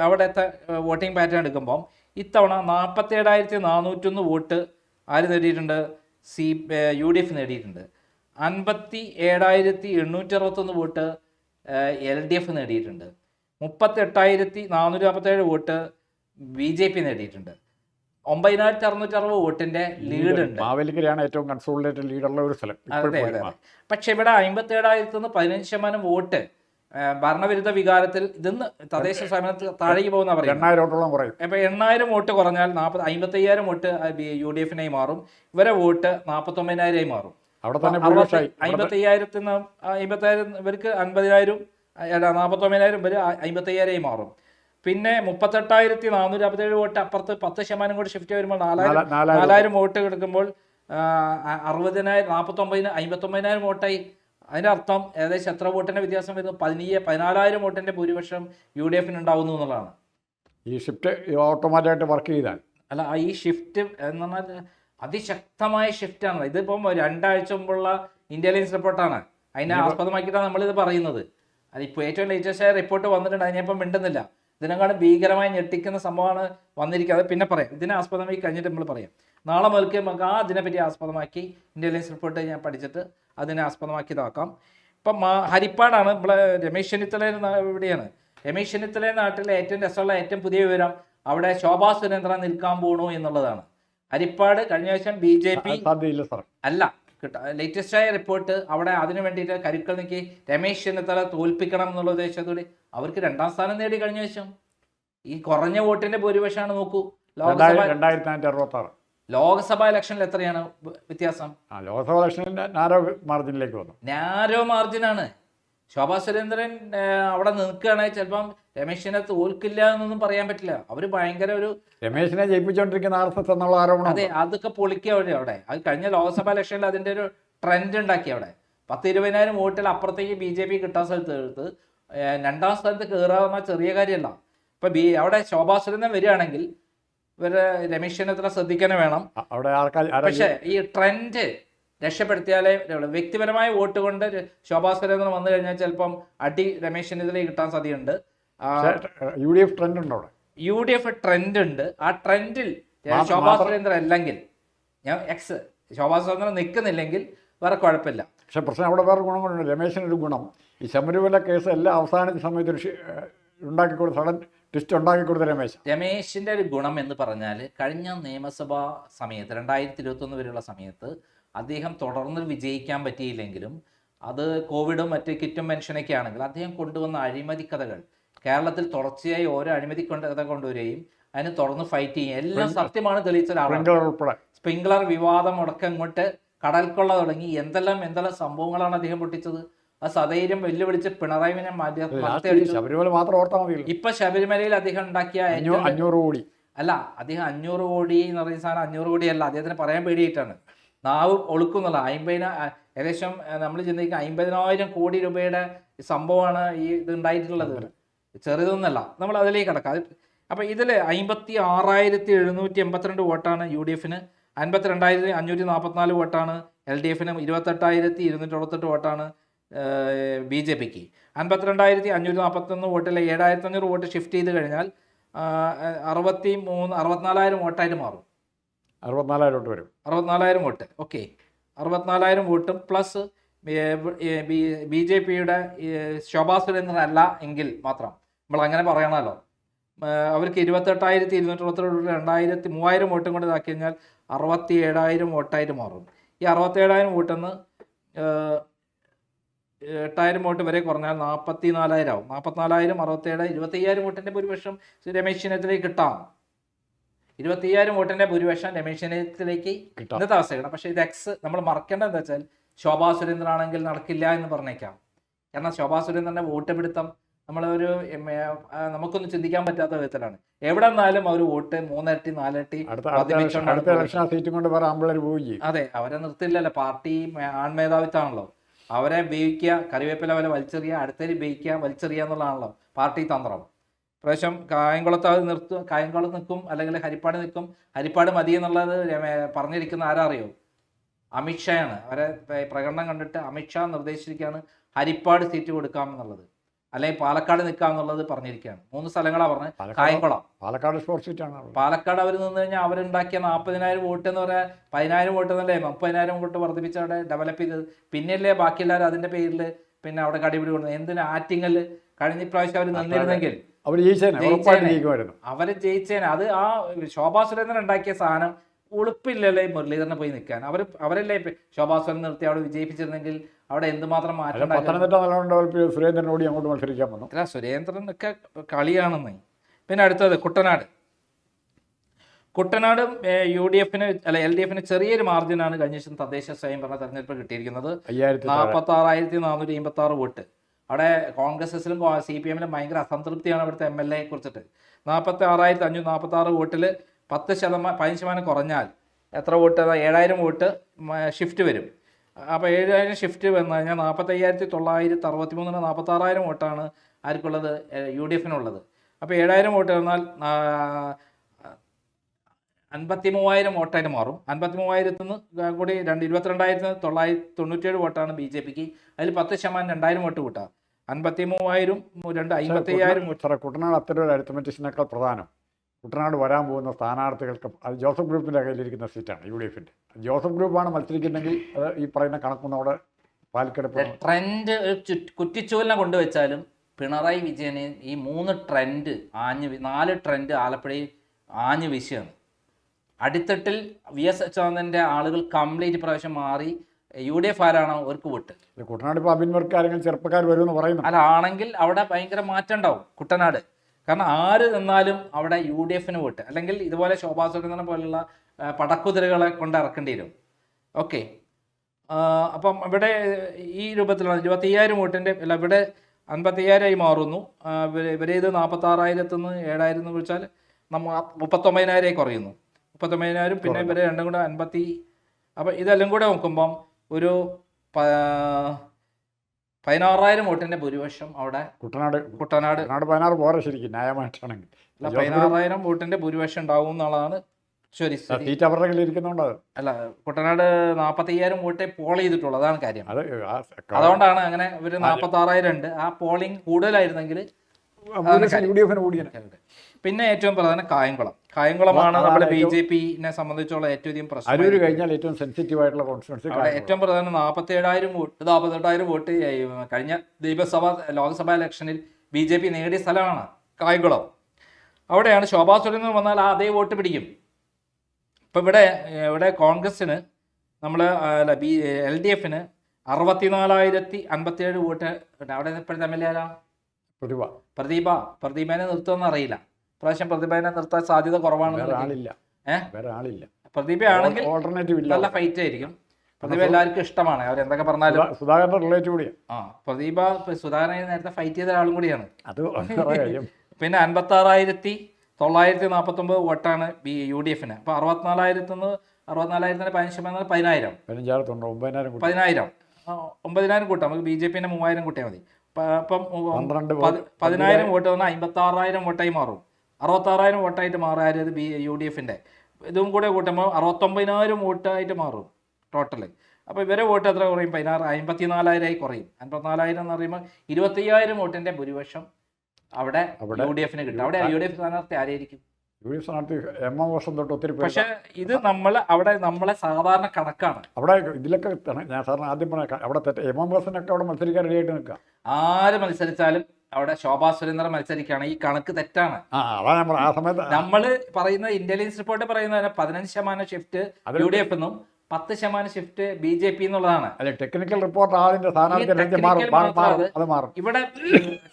അവിടുത്തെ വോട്ടിംഗ് പാറ്റേൺ എടുക്കുമ്പം ഇത്തവണ 47,401 വോട്ട് ആര് നേടിയിട്ടുണ്ട്? UDF നേടിയിട്ടുണ്ട്. 57,861 വോട്ട് LDF നേടിയിട്ടുണ്ട്. 38,447 വോട്ട് BJP നേടിയിട്ടുണ്ട്. 9,660 വോട്ടിന്റെ ലീഡ് ഉണ്ട്. മാവേലിക്കരയാണ് ഏറ്റവും കൺസോളിഡേറ്റഡ് ലീഡുള്ള ഒരു സ്ഥലം. അതെ. പക്ഷെ ഇവിടെ 57,000 15% വോട്ട് ഭരണവിരുദ്ധ വികാരത്തിൽ ഇതിന്ന് തദ്ദേശ സ്വയംഭരണത്തിൽ താഴേക്ക് പോകുന്ന പറയും. 8,000 കുറയും. ഇപ്പൊ 8,000 വോട്ട് കുറഞ്ഞാൽ 55,000 വോട്ട് UDF-നായി മാറും. ഇവരെ വോട്ട് 49,000 മാറും. 55,000 ഇവർക്ക് 50,000, 49,000 ഇവര് 55,000 മാറും. പിന്നെ 38,447 വോട്ട് അപ്പുറത്ത് 10% കൂടി ഷിഫ്റ്റ് വരുമ്പോൾ 4,000 വോട്ട് എടുക്കുമ്പോൾ 59,000 വോട്ടായി. അതിൻ്റെ അർത്ഥം ഏകദേശം എത്ര വോട്ടിൻ്റെ വ്യത്യാസം വരുന്നു? 14,000 വോട്ടിൻ്റെ ഭൂരിപക്ഷം UDF-ന് ഉണ്ടാവുന്നു എന്നുള്ളതാണ്. ഈ ഷിഫ്റ്റ് ഓട്ടോമാറ്റിക്കായിട്ട് വർക്ക് ചെയ്താൽ അല്ല, ഈ ഷിഫ്റ്റ് എന്ന് പറഞ്ഞാൽ അതിശക്തമായ ഷിഫ്റ്റാണ്. ഇതിപ്പം 2 ആഴ്ച മുമ്പുള്ള ഇന്റലിജൻസ് റിപ്പോർട്ടാണ്. അതിനെ ആസ്പദമാക്കിയിട്ടാണ് നമ്മളിത് പറയുന്നത്. അതിപ്പോൾ ഏറ്റവും ലേറ്റസ്റ്റ് റിപ്പോർട്ട് വന്നിട്ടുണ്ട്. അതിനിപ്പം മിണ്ടുന്നില്ല. ഇതിനെക്കാളും ഭീകരമായി ഞെട്ടിക്കുന്ന സംഭവമാണ് വന്നിരിക്കുന്നത്. പിന്നെ പറയാം, ഇതിനെ ആസ്പദമാക്കി കഴിഞ്ഞിട്ട് നമ്മൾ പറയാം. നാളെ മുതൽക്ക് നമുക്ക് അതിനെപ്പറ്റി ആസ്പദമാക്കി ഇന്റലിജൻസ് റിപ്പോർട്ട് ഞാൻ പഠിച്ചിട്ട് അതിനെ ആസ്പദമാക്കി ഇതാക്കാം. ഇപ്പം ഹരിപ്പാടാണ്. നമ്മളെ രമേശ് ചെന്നിത്തല ഇവിടെയാണ്. രമേശ് ചെന്നിത്തല നാട്ടിലെ ഏറ്റവും രസമുള്ള ഏറ്റവും പുതിയ വിവരം അവിടെ ശോഭാ സുരേന്ദ്രൻ നിൽക്കാൻ പോകണു എന്നുള്ളതാണ്. ഹരിപ്പാട് കഴിഞ്ഞ വർഷം BJP അല്ല ലേറ്റസ്റ്റ് ആയ റിപ്പോർട്ട് അവിടെ അതിനു വേണ്ടിയിട്ട് കരുക്കൾ നീക്കി രമേശ് ചെന്നിത്തല തോൽപ്പിക്കണം എന്നുള്ള ഉദ്ദേശത്തോടെ അവർക്ക് 2ാം സ്ഥാനം നേടി കഴിഞ്ഞ വർഷം. ഈ കുറഞ്ഞ വോട്ടിന്റെ ഭൂരിപക്ഷമാണ്. നോക്കൂ, ലോക്സഭ ഇലക്ഷനിൽ എത്രയാണ് വ്യത്യാസം? ലോക്സഭ ഇലക്ഷനിൽ നാരോ മാർജിനിലേക്ക് വന്നു. നാരോ മാർജിനാണ്. ശോഭാ സുരേന്ദ്രൻ അവിടെ നിൽക്കുകയാണെങ്കിൽ ചിലപ്പം രമേശിനെ തോൽക്കില്ല എന്നൊന്നും പറയാൻ പറ്റില്ല. അവര് ഭയങ്കര ഒരു രമേശിനെ ജയിപ്പിച്ചുകൊണ്ടിരിക്കുന്ന RSS എന്നുള്ള ആരോപണം. അതെ, അതൊക്കെ പൊളിക്കുക അവിടെ. അത് കഴിഞ്ഞ ലോക്സഭാ ഇലക്ഷനിൽ അതിന്റെ ഒരു ട്രെൻഡ് ഉണ്ടാക്കി. അവിടെ 10,000-20,000 വോട്ടിൽ അപ്പുറത്തേക്ക് BJP കിട്ടാൻ സ്ഥലത്ത് എടുത്ത് 2ാം സ്ഥാനത്ത് കയറാവുന്ന ചെറിയ കാര്യമല്ല. ഇപ്പൊ അവിടെ ശോഭാ സുരേന്ദ്രൻ വരികയാണെങ്കിൽ ഇവര് രമേശ് ചെന്നിത്തല ശ്രദ്ധിക്കാനേ വേണം. പക്ഷെ ഈ ട്രെൻഡ് രക്ഷപ്പെടുത്തിയാലേ വ്യക്തിപരമായ വോട്ട് കൊണ്ട് ശോഭാ സുരേന്ദ്രൻ വന്നു കഴിഞ്ഞാൽ ചിലപ്പം അടി രമേശ് ചെന്നിത്തല കിട്ടാൻ സാധ്യതയുണ്ട്. UDF ട്രെൻഡ് ഉണ്ട് അവിടെ. UDF ട്രെൻഡ് ഉണ്ട്. ആ ട്രെൻഡിൽ ശോഭാ സുരേന്ദ്രൻ അല്ലെങ്കിൽ ശോഭാ സുരേന്ദ്രൻ നിൽക്കുന്നില്ലെങ്കിൽ വേറെ കുഴപ്പമില്ല. പക്ഷെ പ്രശ്നം അവിടെ വേറെ ഗുണങ്ങളുണ്ട്. രമേശിനൊരു ഗുണം, ഈ ശബരിമല കേസ് എല്ലാം അവസാനിച്ച സമയത്ത് സഡൻ ട്വിസ്റ്റ് ഉണ്ടാക്കിക്കൊടുത്ത രമേശിന്റെ ഒരു ഗുണം എന്ന് പറഞ്ഞാൽ കഴിഞ്ഞ നിയമസഭാ സമയത്ത് 2021 വരെയുള്ള സമയത്ത് അദ്ദേഹം തുടർന്ന് വിജയിക്കാൻ പറ്റിയില്ലെങ്കിലും അത് കോവിഡും മറ്റ് കിറ്റും പെൻഷനൊക്കെ ആണെങ്കിൽ അദ്ദേഹം കൊണ്ടുവന്ന അഴിമതി കഥകൾ കേരളത്തിൽ തുടർച്ചയായി ഓരോ അഴിമതി കഥ കൊണ്ടുവരികയും അതിന് തുറന്ന് ഫൈറ്റ് ചെയ്യും എല്ലാം സത്യമാണ് തെളിയിച്ച ഒരാളാണ്. സ്പ്രിംഗ്ലർ വിവാദം മുടക്കം ഇങ്ങോട്ട് കടൽക്കൊള്ള തുടങ്ങി എന്തെല്ലാം സംഭവങ്ങളാണ് അദ്ദേഹം പൊട്ടിച്ചത്. ആ സധൈര്യം വെല്ലുവിളിച്ച് പിണറായിനെ ശബരിമല മാത്രം ഓർത്താൽ മതി. ഇപ്പൊ ശബരിമലയിൽ അദ്ദേഹം ഉണ്ടാക്കിയ 500 കോടി അല്ല, അദ്ദേഹം 500 കോടി എന്ന് പറയുന്ന സാധനം 500 കോടിയല്ല, അദ്ദേഹത്തിന് പറയാൻ പേടിയിട്ടാണ്. നാവ് ഒളുക്കുന്നുള്ള ഏകദേശം നമ്മൾ ചിന്തിക്കുക 50,000 കോടി രൂപയുടെ സംഭവമാണ് ഈ ഇത് ഉണ്ടായിട്ടുള്ളത്. ചെറുതൊന്നല്ല. നമ്മൾ അതിലേക്ക് കിടക്കാം. അപ്പം ഇതിൽ 56,782 വോട്ടാണ് UDF-ന്, 52,544 വോട്ടാണ് LDF-ന്, 28,268 വോട്ടാണ് BJP-ക്ക്. 52,541 വോട്ടിൽ 7,500 വോട്ട് ഷിഫ്റ്റ് ചെയ്ത് കഴിഞ്ഞാൽ 64,000 വോട്ടായിട്ട് മാറും. 64,000 വരും. 64,000 വോട്ട്. ഓക്കെ, 64,000 വോട്ടും പ്ലസ് BJP-യുടെ ശോഭാ സുരേന്ദ്രൻ അല്ല എങ്കിൽ മാത്രം നമ്മൾ അങ്ങനെ പറയണമല്ലോ. അവർക്ക് 28,262 3,000 വോട്ടും കൊണ്ട് ഇതാക്കി കഴിഞ്ഞാൽ 67,000 വോട്ടായിട്ട് മാറും. ഈ 67,000 വോട്ടെന്ന് 8,000 വോട്ട് വരെ കുറഞ്ഞാൽ 44,000 ആവും. 44,000, 67, 25,000 വോട്ടിൻ്റെ ഭൂരിപക്ഷം രമേശ് ചെന്നിത്തലയ്ക്ക് കിട്ടാം. 25,000 വോട്ടിൻ്റെ ഭൂരിപക്ഷം രമേശ് ചെന്നിത്തലയ്ക്ക് ഇന്നത്തെ അവസ്ഥയാണ്. പക്ഷേ ഇത് നമ്മൾ മറക്കേണ്ടത് എന്താ വെച്ചാൽ ശോഭാ സുരേന്ദ്രൻ ആണെങ്കിൽ നടക്കില്ല എന്ന് പറഞ്ഞേക്കാം. കാരണം ശോഭാ സുരേന്ദ്രൻ്റെ വോട്ട് പിടുത്തം നമുക്കൊന്നും ചിന്തിക്കാൻ പറ്റാത്ത വിധത്തിലാണ്. എവിടെ നിന്നാലും അവർ വോട്ട് 3 ഇരട്ടി 4 ഇരട്ടി. അതെ, അവരെ നിർത്തില്ലല്ലോ. പാർട്ടി ആൺമേധാവിത്വമാണല്ലോ. അവരെ ഉപയോഗിക്കുക, കറിവേപ്പില വില വലിച്ചെറിയുക, അടുത്തേക്ക് ഉപയോഗിക്കുക, വലിച്ചെറിയുക എന്നുള്ളതാണല്ലോ പാർട്ടി തന്ത്രം. പ്രാവശ്യം കായംകുളത്ത് അത് കായംകുളത്ത് നിൽക്കും, അല്ലെങ്കിൽ ഹരിപ്പാട് നിൽക്കും. ഹരിപ്പാട് മതി എന്നുള്ളത് പറഞ്ഞിരിക്കുന്ന ആരാ അറിയോ? അമിത്ഷായാണ്. അവരെ പ്രകടനം കണ്ടിട്ട് അമിത്ഷാ നിർദ്ദേശിച്ചിരിക്കുകയാണ് ഹരിപ്പാട് സീറ്റ് കൊടുക്കാമെന്നുള്ളത്, അല്ലെങ്കിൽ പാലക്കാട് നിൽക്കാമെന്നുള്ളത് പറഞ്ഞിരിക്കുകയാണ്. 3 സ്ഥലങ്ങളാണ് പറഞ്ഞത്. കായംകുളം, പാലക്കാട് അവർ നിന്ന് കഴിഞ്ഞാൽ അവരുണ്ടാക്കിയ 40,000 വോട്ട് എന്ന് പറയാൻ 10,000 വോട്ട് എന്നല്ലേ 30,000 വോട്ട് വർദ്ധിപ്പിച്ച് അവിടെ ഡെവലപ്പ് ചെയ്തത്. പിന്നെയല്ലേ ബാക്കിയെല്ലാവരും അതിൻ്റെ പേരിൽ പിന്നെ അവിടെ കടിപിടി കൊടുക്കുന്നത്. എന്തിനാ ആറ്റിങ്ങല് കഴിഞ്ഞ പ്രാവശ്യം അവർ നിന്നിരുന്നെങ്കിൽ അവര് ജയിച്ചേനെ. അത് ആ ശോഭാ സുരേന്ദ്രൻ ഉണ്ടാക്കിയ സാധനം ഉളുപ്പില്ലല്ലേ മുരളീധരനെ പോയി നിൽക്കാൻ. അവരല്ലേ ശോഭാ സുരേന്ദ്രൻ നിർത്തി അവിടെ വിജയിപ്പിച്ചിരുന്നെങ്കിൽ അവിടെ എന്തുമാത്രം മാറ്റം. സുരേന്ദ്രനോട് അങ്ങോട്ട് മത്സരിക്കാൻ വന്നു. അല്ല, സുരേന്ദ്രനൊക്കെ കളിയാണെന്ന്. പിന്നെ അടുത്തത് കുട്ടനാട്. കുട്ടനാടും UDF-ന് അല്ല LDF-ന് ചെറിയൊരു മാർജിനാണ് കഴിഞ്ഞ ദിവസം തദ്ദേശ സ്വയംഭരണ തെരഞ്ഞെടുപ്പ് കിട്ടിയിരിക്കുന്നത്. 46,486 വോട്ട്. അവിടെ കോൺഗ്രസിലും CPM-ലും ഭയങ്കര അസംതൃപ്തിയാണ് അവിടുത്തെ MLA കുറിച്ചിട്ട്. 46,546 വോട്ടിൽ 15% കുറഞ്ഞാൽ എത്ര വോട്ട്? 7,000 വോട്ട് ഷിഫ്റ്റ് വരും. അപ്പോൾ 7,000 ഷിഫ്റ്റ് വന്നു കഴിഞ്ഞാൽ 45,963 46,000 വോട്ടാണ് ആർക്കുള്ളത്? UDF-നുള്ളത്. അപ്പോൾ 7,000 വോട്ട് വന്നാൽ 53,000 വോട്ടായിട്ട് മാറും. 53,000 നിന്ന് കൂടി 22,997 വോട്ടാണ് BJP-ക്ക്. അതിൽ 10% 2,000 വോട്ട് കൂട്ടാം. 53,000 55,000 വോട്ട്. കുട്ടനാട് അത്തരം ഒരു അരിത്തമെറ്റിക്സിനേക്കാൾ പ്രധാനം കുട്ടനാട് വരാൻ പോകുന്ന സ്ഥാനാർത്ഥികൾക്ക് അത് ജോസഫ് ഗ്രൂപ്പിൻ്റെ കയ്യിലിരിക്കുന്ന സീറ്റാണ് UDF-ൻ്റെ. ജോസഫ് ഗ്രൂപ്പാണ് മത്സരിക്കുന്നെങ്കിൽ അത് ഈ പറയുന്ന കണക്കൊന്നും അവിടെ പാലിക്കെടുപ്പ് ട്രെൻഡ് കുറ്റിച്ചൂലിനെ കൊണ്ടുവച്ചാലും പിണറായി വിജയന് ഈ 3 ട്രെൻഡ് 4 ട്രെൻഡ് ആലപ്പുഴയിൽ ആഞ്ഞു വീശിയാണ്. അടിത്തട്ടിൽ VS അച്യുതാനന്ദൻ്റെ ആളുകൾ കംപ്ലീറ്റ് പ്രാവശ്യം മാറി. UDF ആരാണോ അവർക്ക് വോട്ട്. കുട്ടനാട് ഇപ്പോൾ അഭിൻവർക്ക് ആരെങ്കിലും ചെറുപ്പക്കാർ വരുമെന്ന് പറയുന്നു. അല്ല, ആണെങ്കിൽ അവിടെ ഭയങ്കര മാറ്റം ഉണ്ടാവും കുട്ടനാട്. കാരണം ആര് നിന്നാലും അവിടെ UDF-ന് വോട്ട്. അല്ലെങ്കിൽ ഇതുപോലെ ശോഭാ സുരേന്ദ്രനെ പോലുള്ള പടക്കുതിരകളെ കൊണ്ട് ഇറക്കേണ്ടി വരും. ഓക്കെ, അപ്പം ഇവിടെ ഈ രൂപത്തിലാണ് 25,000 വോട്ടിൻ്റെ അല്ല, ഇവിടെ 55,000 മാറുന്നു. ഇവരേത് 46,000 നിന്ന് 7,000 എന്ന് വിളിച്ചാൽ 39,000 കുറയുന്നു. 39,000 പിന്നെ ഇവരെ രണ്ടും കൂടെ 50. അപ്പം ഇതെല്ലാം കൂടെ നോക്കുമ്പം ഒരു 16,000 വോട്ടിന്റെ ഭൂരിപക്ഷം അവിടെ കുട്ടനാട് 16 പോരെ ശരിക്കും ന്യായമായിട്ടാണെങ്കിൽ 16,000 വോട്ടിന്റെ ഭൂരിപക്ഷം ഉണ്ടാവും എന്നുള്ളതാണ് ശരി. സീറ്റ് അവരുടെ കയ്യിലിരിക്കുന്നുണ്ട്. അല്ല, കുട്ടനാട് 45,000 വോട്ടേ പോൾ ചെയ്തിട്ടുള്ളൂ. അതാണ് കാര്യം. അതുകൊണ്ടാണ് അങ്ങനെ ഒരു 46,000 ഉണ്ട്. ആ പോളിംഗ് കൂടുതലായിരുന്നെങ്കിൽ. പിന്നെ ഏറ്റവും പ്രധാനം കായംകുളമാണ് നമ്മുടെ BJP-നെ സംബന്ധിച്ചുള്ള ഏറ്റവും പ്രശ്നം. അരൂര് കഴിഞ്ഞാൽ ഏറ്റവും സെൻസിറ്റീവ് ആയിട്ടുള്ള കോൺസ്റ്റിറ്റ്യുവൻസി. ഏറ്റവും പ്രധാനം 48,000 വോട്ട് 48,000 വോട്ട് കഴിഞ്ഞ ലോക്സഭാ ഇലക്ഷനിൽ BJP നേടിയ സ്ഥലമാണ് കായംകുളം. അവിടെയാണ് ശോഭാ സുരേന്ദ്രൻ വന്നാൽ അതേ വോട്ട് പിടിക്കും. ഇപ്പം ഇവിടെ കോൺഗ്രസ്സിന് LDF-ന് 64,057 വോട്ട് ഉണ്ട്. അവിടെ ഇപ്പോഴത്തെ എം എൽ എ ആരാ? പ്രതിഭ. പ്രദീപനെ നിർത്തുമെന്ന് അറിയില്ല. പ്രാവശ്യം പ്രതിഭനെ നിർത്താൻ സാധ്യത കുറവാണ്. പ്രതിഭയാണെങ്കിൽ നല്ല ഫൈറ്റ് ആയിരിക്കും. പ്രതിഭ എല്ലാവർക്കും ഇഷ്ടമാണ്. അവരെന്തൊക്കെ പറഞ്ഞാലും സുധാകരന്റെ റിലേറ്റീവ് കൂടിയാണ്. പ്രതിഭ സുധാകരനെ നേരത്തെ ഫൈറ്റ് ചെയ്ത ഒരാളും കൂടിയാണ്. അത് പിന്നെ 56,949 വോട്ടാണ് UDF-ന്. അപ്പോൾ 64,000 15% 10,000. 9,000 കൂട്ടാം. നമുക്ക് BJP 3,000 കൂട്ടിയാൽ മതി. അപ്പം 10,000 വോട്ട് വന്നാൽ 56,000 വോട്ടായി മാറും. 66,000 വോട്ടായിട്ട് മാറായത് UDF-ന്റെ. ഇതും കൂടെ കൂട്ടുമ്പോൾ 69,000 വോട്ടായിട്ട് മാറും ടോട്ടൽ. അപ്പോൾ ഇവരെ വോട്ട് എത്ര കുറയും? 54,000 കുറയും. 54,000 എന്ന് പറയുമ്പോൾ 25,000 വോട്ടിൻ്റെ ഭൂരിപക്ഷം അവിടെ UDF-ന് കിട്ടും. അവിടെ UDF സ്ഥാനാർത്ഥി ആരായിരിക്കും? പക്ഷെ ഇത് നമ്മളെ സാധാരണ കണക്കാണ്. അവിടെ ഇതിലൊക്കെ ഞാൻ സാറിന് ആദ്യം പറഞ്ഞ അവിടെ MMSനൊക്കെ അവിടെ മത്സരിക്കാൻ റെഡിയായിട്ട് നിൽക്കുക. ആര് മത്സരിച്ചാലും അവിടെ ശോഭാ സുരേന്ദ്രൻ മത്സരിക്കുകയാണ്. ഈ കണക്ക് തെറ്റാണ്. നമ്മൾ പറയുന്ന ഇന്റലിജൻസ് റിപ്പോർട്ട് പറയുന്നത് 15% ഷിഫ്റ്റ് UDF എന്നും 10% ഷിഫ്റ്റ് BJP എന്നുള്ളതാണ്. ടെക്നിക്കൽ റിപ്പോർട്ട് ഇവിടെ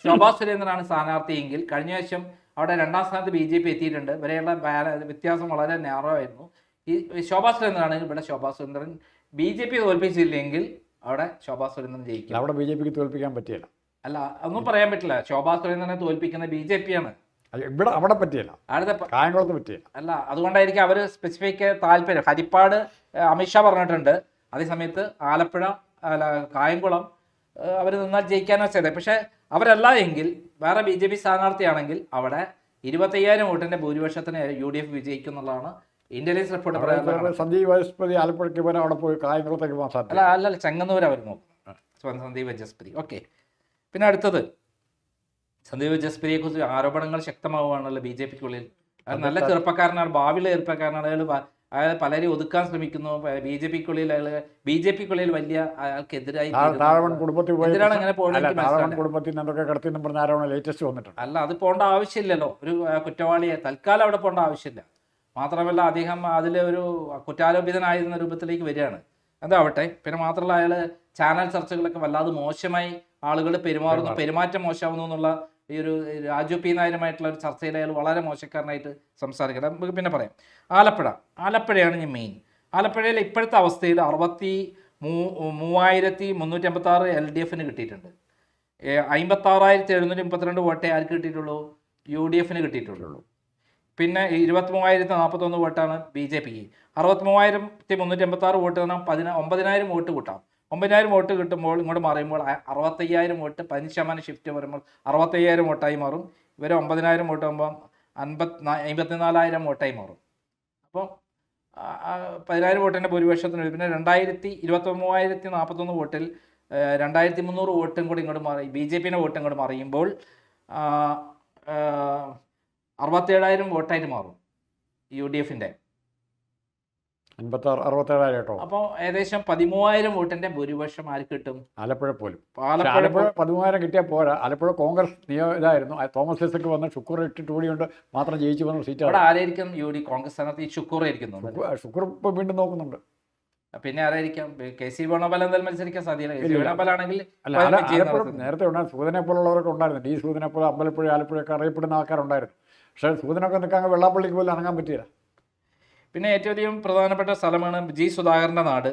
ശോഭാ സുരേന്ദ്രനാണ് സ്ഥാനാർത്ഥിയെങ്കിൽ കഴിഞ്ഞ വർഷം അവിടെ 2ാം സ്ഥാനത്ത് BJP എത്തിയിട്ടുണ്ട്. ഇവരെയുള്ള വ്യത്യാസം വളരെ നാരോ ആയിരുന്നു. ഈ ശോഭാ സുരേന്ദ്രനാണെങ്കിൽ ഇവിടെ ശോഭാ സുരേന്ദ്രൻ BJP തോൽപ്പിച്ചില്ലെങ്കിൽ അവിടെ ശോഭാ സുരേന്ദ്രൻ ജയിക്കും. അവിടെ BJPക്ക് തോൽപ്പിക്കാൻ പറ്റിയില്ല. അല്ല, ഒന്നും പറയാൻ പറ്റില്ല. ശോഭാ സുരേന്ദ്രനെ തോൽപ്പിക്കുന്ന BJP-യാണ്. ഇവിടെ അവിടെ പറ്റിയില്ല, കായംകുളത്ത് പറ്റിയില്ല. അല്ല, അതുകൊണ്ടായിരിക്കും അവർ സ്പെസിഫിക് താല്പര്യം. ഹരിപ്പാട് അമിത്ഷാ പറഞ്ഞിട്ടുണ്ട്. അതേസമയത്ത് ആലപ്പുഴ കായംകുളം അവർ നിന്നാൽ ജയിക്കാനോ ചെയ്തത്. പക്ഷെ അവരല്ല എങ്കിൽ വേറെ BJP സ്ഥാനാർത്ഥിയാണെങ്കിൽ അവിടെ 25,000 വോട്ടിന്റെ ഭൂരിപക്ഷത്തിന് UDF വിജയിക്കും എന്നുള്ളതാണ് ഇന്റലിജൻസ് റിപ്പോർട്ട് പറയുന്നത്. സന്ദീപ് വാചസ്പതി ആലപ്പുഴയ്ക്ക് പോലെ അവിടെ പോയി കായംകുളത്തേക്ക് പോകാൻ സാധിക്കും. അല്ല ചെങ്ങന്നൂർ അവർ നോക്കും. സന്ദീപ് വാചസ്പതി. ഓക്കെ. പിന്നെ അടുത്തത് സന്ദീപ് വാചസ്പതിയെ കുറിച്ച് ആരോപണങ്ങൾ ശക്തമാവുകയാണല്ലോ BJPക്കുള്ളിൽ. അയാൾ നല്ല ചെറുപ്പക്കാരനാണ്, ഭാവിയിലെ ചെറുപ്പക്കാരനാണ്. അയാൾ പലരെയും ഒതുക്കാൻ ശ്രമിക്കുന്നു. BJPക്കുള്ളിൽ വലിയ അയാൾക്കെതിരായി അല്ല, അത് പോകേണ്ട ആവശ്യമില്ലല്ലോ. ഒരു കുറ്റവാളിയെ തൽക്കാലം അവിടെ പോകേണ്ട ആവശ്യമില്ല. മാത്രമല്ല അദ്ദേഹം അതിലൊരു കുറ്റാരോപിതനായിരുന്ന രൂപത്തിലേക്ക് വരികയാണ്. എന്താവട്ടെ. പിന്നെ മാത്രമല്ല അയാൾ ചാനൽ ചർച്ചകളൊക്കെ വല്ലാതെ മോശമായി ആളുകൾ പെരുമാറുന്നു, പെരുമാറ്റം മോശമാവുന്നു എന്നുള്ള ഈ ഒരു രാജു പി നായരുമായിട്ടുള്ള ഒരു ചർച്ചയിൽ അയാൾ വളരെ മോശക്കാരനായിട്ട് സംസാരിക്കണം. നമുക്ക് പിന്നെ പറയാം. ആലപ്പുഴയാണ് ഞാൻ മെയിൻ. ആലപ്പുഴയിലെ ഇപ്പോഴത്തെ അവസ്ഥയിൽ 63,356 LDF-ന് കിട്ടിയിട്ടുണ്ട്. 56,732 വോട്ടേ ആർക്ക് കിട്ടിയിട്ടുള്ളൂ? UDF-ന് കിട്ടിയിട്ടുള്ളൂ. പിന്നെ 23,041 വോട്ടാണ് BJPക്ക്. 63,386 വോട്ട് എന്നാൽ 9,000 വോട്ട് കൂട്ടാം. 9,000 വോട്ട് കിട്ടുമ്പോൾ ഇങ്ങോട്ട് മാറുമ്പോൾ 65,000 വോട്ട് 15% ഷിഫ്റ്റ് വരുമ്പോൾ 65,000 വോട്ടായി മാറും. ഇവർ 9,000 വോട്ട് ആകുമ്പോൾ 54,000 വോട്ടായി മാറും. അപ്പോൾ 10,000 വോട്ടിൻ്റെ ഭൂരിപക്ഷത്തിന്. പിന്നെ 23,041 വോട്ടിൽ 2,300 വോട്ടും കൂടി ഇങ്ങോട്ട് മാറി BJPയുടെ വോട്ട് ഇങ്ങോട്ട് മറിയുമ്പോൾ 67,000 വോട്ടായിട്ട് മാറും UDF-ന്റെ. 67,000 അപ്പോൾ ഏകദേശം 13,000 വോട്ടിന്റെ ഭൂരിപക്ഷം ആർക്ക് കിട്ടും? ആലപ്പുഴ പോലും. ആലപ്പുഴ 13,000 കിട്ടിയാൽ പോരാ. ആലപ്പുഴ കോൺഗ്രസ് ഇതായിരുന്നു. തോമസ് ഐസക്ക് വന്ന് ഷുക്കൂർ ഇട്ടിട്ട് കൂടിയുണ്ട് മാത്രം ജയിച്ചു വന്ന സീറ്റ്. അവിടെ ആരായിരിക്കും കോൺഗ്രസ് സ്ഥാനാർത്ഥി? ഷുക്കൂർ ആയിരിക്കും. ഷുക്കൂർ ഇപ്പോൾ വീണ്ടും നോക്കുന്നുണ്ട്. പിന്നെ ആരായിരിക്കും? KC വേണുഗോപാൽ എന്തായാലും മത്സരിക്കാൻ സാധ്യത. വേണുഗോപാലാണെങ്കിൽ നേരത്തെ ഉണ്ടായിരുന്നു. സൂദനെ പോലുള്ളവരൊക്കെ ഉണ്ടായിരുന്നു. D സൂദനെ പോലെ അമ്പലപ്പുഴ ആലപ്പുഴയൊക്കെ അറിയപ്പെടുന്ന ആൾക്കാരുണ്ടായിരുന്നു. പക്ഷേ സൂദനൊക്കെ നിൽക്കാൻ വെള്ളാപ്പള്ളിക്ക് പോലും ഇറങ്ങാൻ പറ്റിയില്ല. പിന്നെ ഏറ്റവും അധികം പ്രധാനപ്പെട്ട സ്ഥലമാണ് G സുധാകരൻ്റെ നാട്.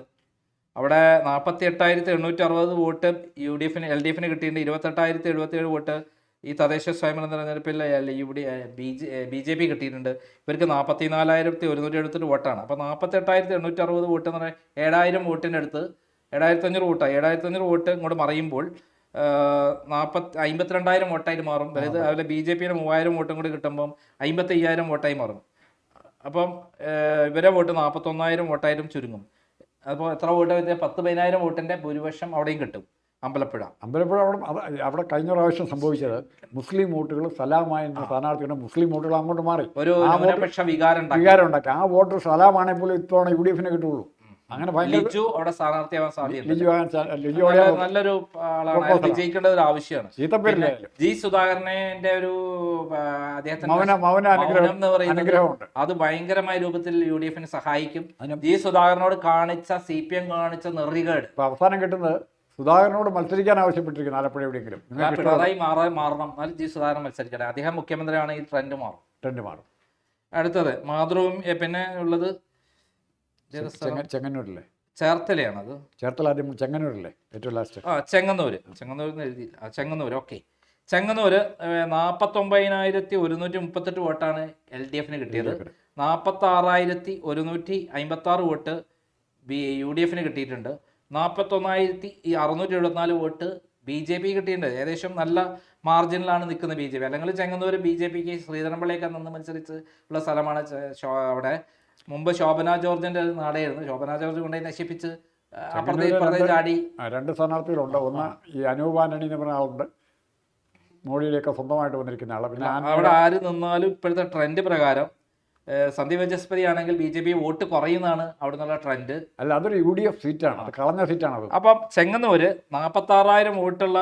അവിടെ 48,860 വോട്ട് UDF-ന് LDF-ന് കിട്ടിയിട്ടുണ്ട്. 28,077 വോട്ട് ഈ തദ്ദേശ സ്വയംഭരണ തെരഞ്ഞെടുപ്പിൽ BJP കിട്ടിയിട്ടുണ്ട്. ഇവർക്ക് 44,178 വോട്ടാണ്. അപ്പോൾ 48,860 വോട്ട് എന്ന് പറഞ്ഞാൽ 7,000 വോട്ടിൻ്റെ അടുത്ത് 7,500 വോട്ടാണ്. 7,500 വോട്ട് ഇങ്ങോട്ട് മറിയുമ്പോൾ 52,000 വോട്ടായിട്ട് മാറും. അതായത് അതുപോലെ BJPയുടെ 3,000 വോട്ടും കൂടി കിട്ടുമ്പം 55,000 വോട്ടായി മാറും. അപ്പം ഇവരെ വോട്ട് 41,000 വോട്ടായിട്ടും ചുരുങ്ങും. അപ്പോൾ എത്ര വോട്ട്? 10,000 വോട്ടിൻ്റെ ഭൂരിപക്ഷം അവിടെയും കിട്ടും. അമ്പലപ്പുഴ അവിടെ കഴിഞ്ഞ പ്രാവശ്യം സംഭവിച്ചത് മുസ്ലിം വോട്ടുകൾ സലാമായ സ്ഥാനാർത്ഥിയുടെ മുസ്ലിം വോട്ടുകൾ അങ്ങോട്ട് മാറി ഒരു ന്യൂനപക്ഷ വികാരം ഉണ്ടാക്കി. ആ വോട്ട് സലാമാണെങ്കിൽ പോലും ഇത്തവണ UDF-ന് കിട്ടുള്ളൂ. അങ്ങനെ അവിടെ സ്ഥാനാർത്ഥിയാവാൻ സാധ്യത നല്ലൊരു ആളാണ്. വിജയിക്കേണ്ട ഒരു ആവശ്യമാണ്. G സുധാകരന്റെ ഒരു അദ്ദേഹത്തിന്റെ അത് ഭയങ്കരമായ രൂപത്തിൽ UDF-ന് സഹായിക്കും. G സുധാകരനോട് കാണിച്ച CPM കാണിച്ച നെറികേട് അവസാനം കിട്ടുന്നത് സുധാകരനോട് മത്സരിക്കാൻ ആവശ്യപ്പെട്ടിരിക്കുന്നു ആലപ്പുഴ എവിടെയെങ്കിലും. നിങ്ങൾക്ക് പിണറായി മാറണം എന്നാലും ജി സുധാകരൻ മത്സരിക്കട്ടെ. അദ്ദേഹം മുഖ്യമന്ത്രിയാണ്, ഈ ട്രെൻഡ് മാറും. ട്രെൻഡ് മാറും. അടുത്തത് മാതൃവും പിന്നെ ഉള്ളത് ചെങ്ങന്നൂരല്ലേ? ചേർത്തലയാണ്. അത് ചേർത്തല ആദ്യം ചെങ്ങന്നൂരല്ലേ ഏറ്റവും ലാസ്റ്റ്? ചെങ്ങന്നൂരിന്ന് എഴുതിയില്ല. ചെങ്ങന്നൂർ. ഓക്കെ. ചെങ്ങന്നൂർ 49,138 വോട്ടാണ് LDF കിട്ടിയത്. 46,156 വോട്ട് UDF കിട്ടിയിട്ടുണ്ട്. 41,674 വോട്ട് BJP കിട്ടിയിട്ടുണ്ട്. ഏകദേശം നല്ല മാർജിനിലാണ് നിൽക്കുന്നത് BJP. അല്ലെങ്കിൽ ചെങ്ങന്നൂർ BJPക്ക് ശ്രീധരൻപിള്ളയൊക്കെ നിന്ന് മത്സരിച്ച് ഉള്ള സ്ഥലമാണ്. അവിടെ മുമ്പ് ശോഭന ജോർജിന്റെ നാടായിരുന്നു. ശോഭന ജോർജ് കൊണ്ടുപോയി നശിപ്പിച്ച് അപ്പുറത്തെ ചാടി. 2 സ്ഥാനാർത്ഥികളുണ്ട്. ഒന്ന് ഈ അനൂപ് ആന്റണി എന്ന് പറഞ്ഞ ആളുണ്ട്, മോഡിയിലേക്ക് സ്വന്തമായിട്ട് വന്നിരിക്കുന്ന ആള്. പിന്നെ അവിടെ ആര് നിന്നാലും ഇപ്പോഴത്തെ ട്രെൻഡ് പ്രകാരം സന്ദീപ് വാചസ്പതി ആണെങ്കിൽ BJP വോട്ട് കുറയുന്നതാണ് അവിടെ നിന്നുള്ള ട്രെൻഡ്. അല്ല, അതൊരു UDF സീറ്റാണ്, അത് കളഞ്ഞ സീറ്റാണ്. അപ്പം ചെങ്ങന്നൂര് 46,000 വോട്ടുള്ള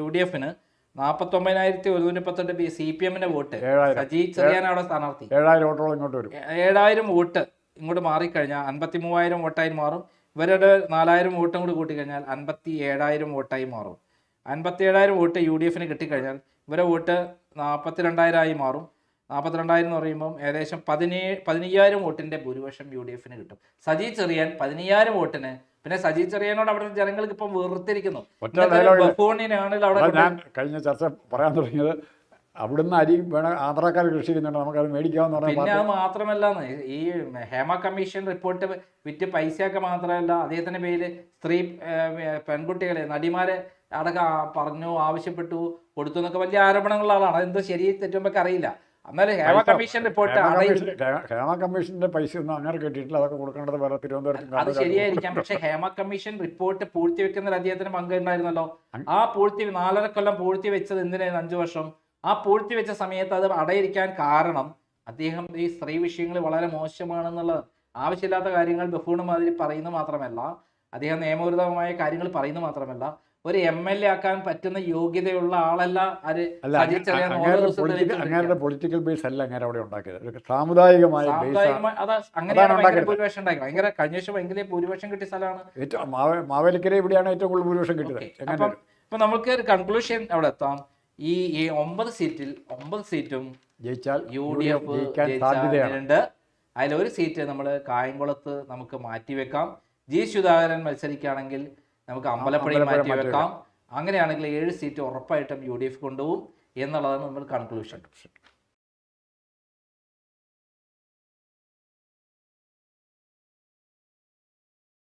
UDFന് 49,138 CPM വോട്ട്. സജി ചെറിയാൻ അവിടെ സ്ഥാനാർത്ഥി. 7,000 വോട്ടോളം ഇങ്ങോട്ട് വരും. 7,000 വോട്ട് ഇങ്ങോട്ട് മാറിക്കഴിഞ്ഞാൽ 53,000 വോട്ടായി മാറും. ഇവരുടെ 4,000 വോട്ടും കൂടി കൂട്ടിക്കഴിഞ്ഞാൽ 57,000 വോട്ടായി മാറും. 57,000 വോട്ട് UDF കിട്ടിക്കഴിഞ്ഞാൽ ഇവരെ വോട്ട് 42,000 മാറും. 42,000 എന്ന് പറയുമ്പം ഏകദേശം 15,000 വോട്ടിന്റെ ഭൂരിപക്ഷം UDF കിട്ടും. സജി ചെറിയാൻ 15,000 വോട്ടിന്. പിന്നെ സജി ചെറിയാനോട് അവിടെ ജനങ്ങൾക്ക് ഇപ്പം വെറുത്തിരിക്കുന്നു. ഞാൻ കഴിഞ്ഞ ചർച്ച പറയാൻ തുടങ്ങിയത് അവിടുന്ന് അരി വേണം ആന്ധ്രാക്കാർ കൃഷി ചെയ്യുന്നുണ്ട്, നമുക്കത് മേടിക്കാമെന്ന് പറഞ്ഞാൽ. പിന്നെ അത് മാത്രമല്ല, ഈ ഹേമ കമ്മീഷൻ റിപ്പോർട്ട് വിറ്റ് പൈസയൊക്കെ മാത്രമല്ല, അദ്ദേഹത്തിന്റെ പേരിൽ സ്ത്രീ പെൺകുട്ടികളെ നടിമാരെ അടക്കം പറഞ്ഞു, ആവശ്യപ്പെട്ടു, കൊടുത്തു എന്നൊക്കെ വലിയ ആരോപണങ്ങളുള്ള ആളാണ്. അതെന്തോ ശരി തെറ്റുമ്പൊക്കെ അറിയില്ല. എന്നാലും ഹേമ കമ്മീഷൻ റിപ്പോർട്ട് ഹേമ കമ്മീഷന്റെ പൈസ ഒന്നും അങ്ങനെ കിട്ടിയിട്ടില്ല. അതൊക്കെ കൊടുക്കേണ്ടത് വേറെ തിരുവനന്തപുരത്ത്. അത് ശരിയായിരിക്കാം. പക്ഷെ ഹേമ കമ്മീഷൻ റിപ്പോർട്ട് പൂഴ്ത്തിവെക്കുന്നതിൽ അദ്ദേഹത്തിന് പങ്കുണ്ടായിരുന്നല്ലോ. ആ 4.5 കൊല്ലം പൂഴ്ത്തി വെച്ചത് എന്തിനായിരുന്നു 5 വർഷം? ആ പൂഴ്ത്തി വെച്ച സമയത്ത് അത് അടയിരിക്കാൻ കാരണം അദ്ദേഹം ഈ സ്ത്രീ വിഷയങ്ങൾ വളരെ മോശമാണെന്നുള്ള ആവശ്യമില്ലാത്ത കാര്യങ്ങൾ ബഫൂണ് മാതിരി പറയുന്നത് മാത്രമല്ല, അദ്ദേഹം നിയമവിരുദ്ധമായ കാര്യങ്ങൾ പറയുന്നത് മാത്രമല്ല, ഒരു MLA ആക്കാൻ പറ്റുന്ന യോഗ്യതയുള്ള ആളല്ല. പൊളിറ്റിക്കൽ ബേസ് അല്ല അങ്ങനെ അവിടെ ഉണ്ടാക്കിയത്, സാമുദായികമായ ഭൂരിപക്ഷം ഉണ്ടാക്കി. ഭയങ്കര കഴിഞ്ഞ വർഷം ഭയങ്കര ഭൂരിപക്ഷം കിട്ടിയ സ്ഥലമാണ്. ഏറ്റവും മാവേലിക്കര ഇവിടെയാണ് ഏറ്റവും കൂടുതൽ ഭൂരിപക്ഷം കിട്ടിയത്. അപ്പൊ നമുക്ക് ഒരു കൺക്ലൂഷൻ അവിടെ എത്താം. ഈ 9 സീറ്റും ജയിച്ചാൽ UDF സാധ്യതയുണ്ട്. അതിലൊരു സീറ്റ് നമ്മൾ കായംകുളത്ത് നമുക്ക് മാറ്റിവെക്കാം. ജി സുധാകരൻ മത്സരിക്കുകയാണെങ്കിൽ നമുക്ക് അമ്പലപ്പുഴയിൽ മാറ്റിവെക്കാം. അങ്ങനെയാണെങ്കിൽ 7 സീറ്റ് ഉറപ്പായിട്ടും UDF കൊണ്ടുപോകും എന്നുള്ളതാണ് നമ്മൾ കൺക്ലൂഷൻ.